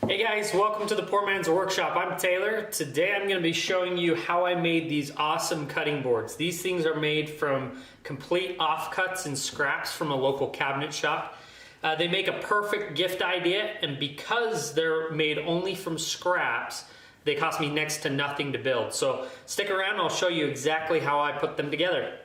Hey guys, welcome to the Poor Man's Workshop. I'm Taylor. Today I'm going to be showing you how I made these awesome cutting boards. These things are made from complete offcuts and scraps from a local cabinet shop. They make a perfect gift idea, and because they're made only from scraps, they cost me next to nothing to build. So stick around, I'll show you exactly how I put them together.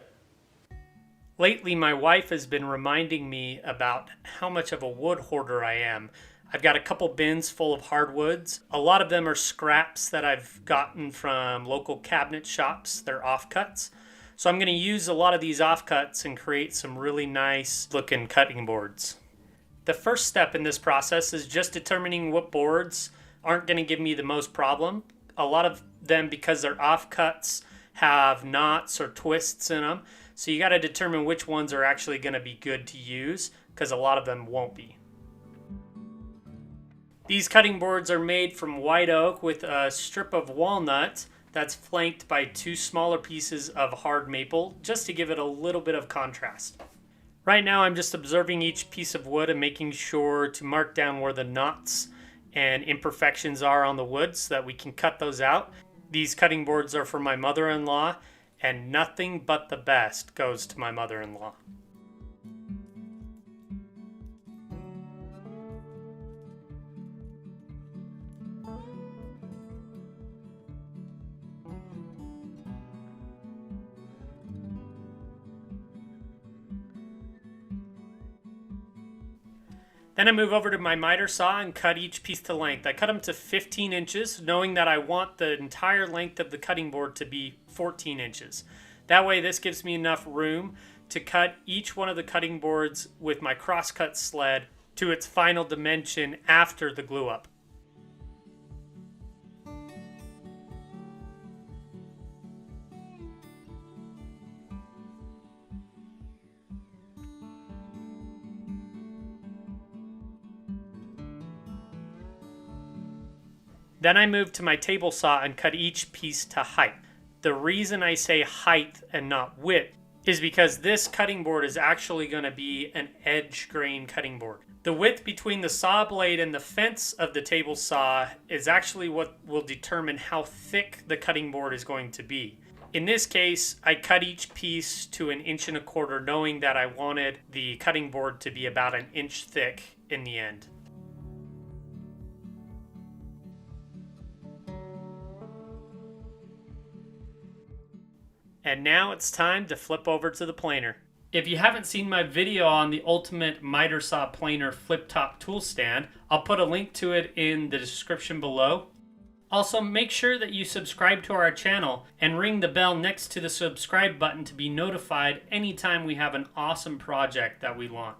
Lately, my wife has been reminding me about how much of a wood hoarder I am. I've got a couple bins full of hardwoods. A lot of them are scraps that I've gotten from local cabinet shops. They're offcuts. So I'm going to use a lot of these offcuts and create some really nice looking cutting boards. The first step in this process is just determining what boards aren't going to give me the most problem. A lot of them, because they're offcuts, have knots or twists in them. So you got to determine which ones are actually going to be good to use, because a lot of them won't be. These cutting boards are made from white oak with a strip of walnut that's flanked by two smaller pieces of hard maple, just to give it a little bit of contrast. Right now I'm just observing each piece of wood and making sure to mark down where the knots and imperfections are on the wood so that we can cut those out. These cutting boards are for my mother-in-law, and nothing but the best goes to my mother-in-law. Then I move over to my miter saw and cut each piece to length. I cut them to 15 inches, knowing that I want the entire length of the cutting board to be 14 inches. That way this gives me enough room to cut each one of the cutting boards with my crosscut sled to its final dimension after the glue up. Then I move to my table saw and cut each piece to height. The reason I say height and not width is because this cutting board is actually going to be an edge grain cutting board. The width between the saw blade and the fence of the table saw is actually what will determine how thick the cutting board is going to be. In this case, I cut each piece to 1.25 inches, knowing that I wanted the cutting board to be about 1 inch thick in the end. And now it's time to flip over to the planer. If you haven't seen my video on the ultimate miter saw planer flip top tool stand, I'll put a link to it in the description below. Also, make sure that you subscribe to our channel and ring the bell next to the subscribe button to be notified anytime we have an awesome project that we launch.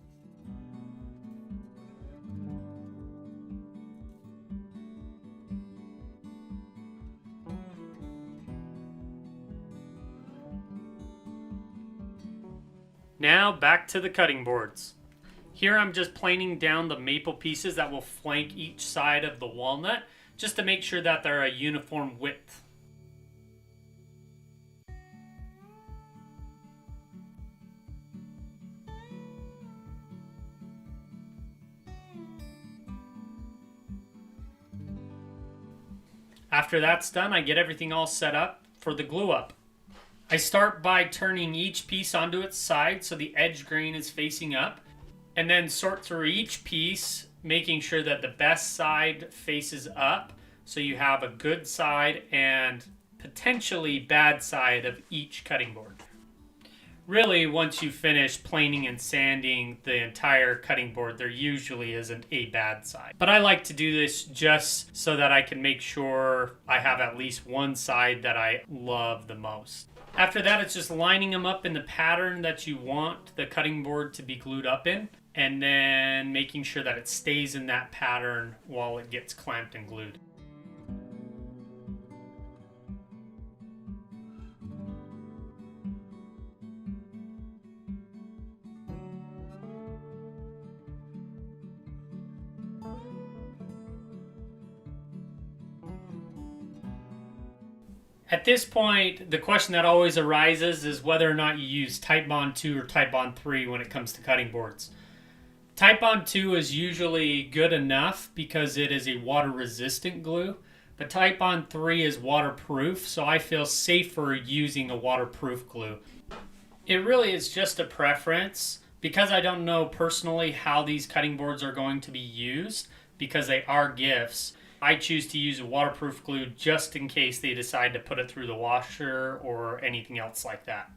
Now back to the cutting boards. Here I'm just planing down the maple pieces that will flank each side of the walnut, just to make sure that they're a uniform width. After that's done, I get everything all set up for the glue up. I start by turning each piece onto its side so the edge grain is facing up, and then sort through each piece, making sure that the best side faces up so you have a good side and potentially bad side of each cutting board. Really, once you finish planing and sanding the entire cutting board, there usually isn't a bad side. But I like to do this just so that I can make sure I have at least one side that I love the most. After that, it's just lining them up in the pattern that you want the cutting board to be glued up in, and then making sure that it stays in that pattern while it gets clamped and glued. At this point, the question that always arises is whether or not you use Titebond 2 or Titebond 3 when it comes to cutting boards. Titebond 2 is usually good enough because it is a water resistant glue, but Titebond 3 is waterproof, so I feel safer using a waterproof glue. It really is just a preference because I don't know personally how these cutting boards are going to be used because they are gifts. I choose to use a waterproof glue just in case they decide to put it through the washer or anything else like that.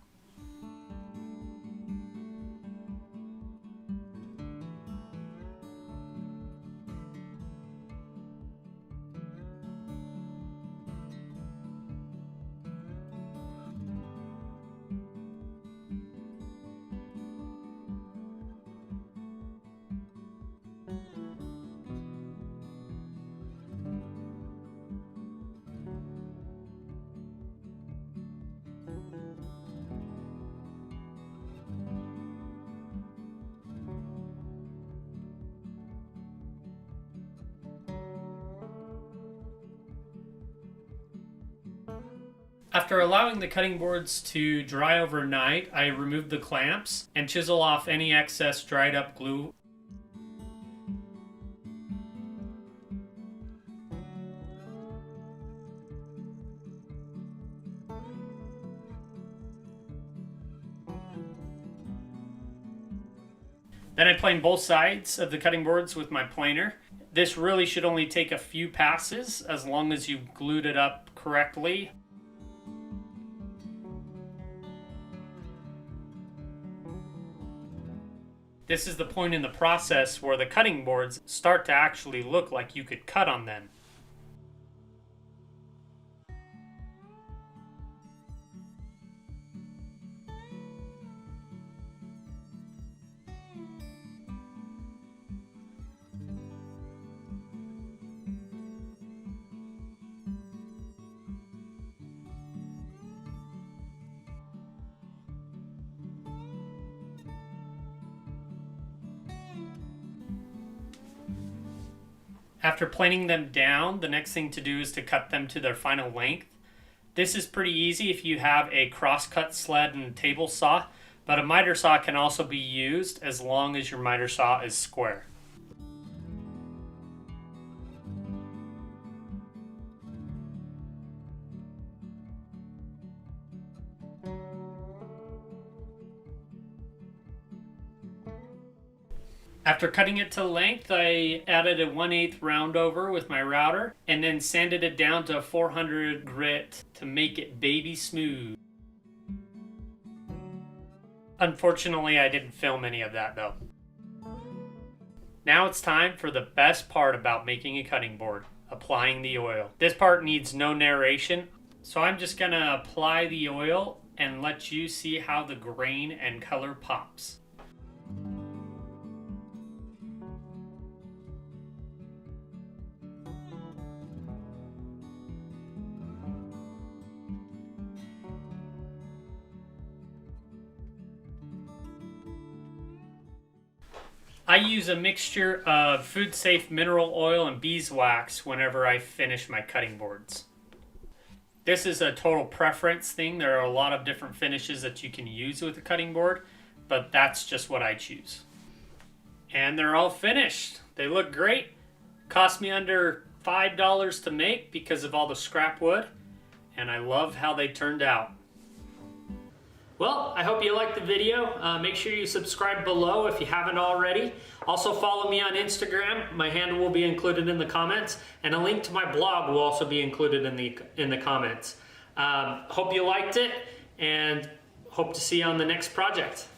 After allowing the cutting boards to dry overnight, I remove the clamps and chisel off any excess dried up glue. Then I plane both sides of the cutting boards with my planer. This really should only take a few passes as long as you've glued it up correctly. This is the point in the process where the cutting boards start to actually look like you could cut on them. After planing them down, the next thing to do is to cut them to their final length. This is pretty easy if you have a crosscut sled and table saw, but a miter saw can also be used as long as your miter saw is square. After cutting it to length, I added a 1/8 round over with my router and then sanded it down to a 400 grit to make it baby smooth. Unfortunately, I didn't film any of that though. Now it's time for the best part about making a cutting board, applying the oil. This part needs no narration, so I'm just gonna apply the oil and let you see how the grain and color pops. I use a mixture of food safe mineral oil and beeswax whenever I finish my cutting boards. This is a total preference thing. There are a lot of different finishes that you can use with a cutting board, but that's just what I choose. And they're all finished. They look great. Cost me under $5 to make because of all the scrap wood, and I love how they turned out. Well, I hope you liked the video. Make sure you subscribe below if you haven't already. Also follow me on Instagram. My handle will be included in the comments, and a link to my blog will also be included in the comments. Hope you liked it, and hope to see you on the next project.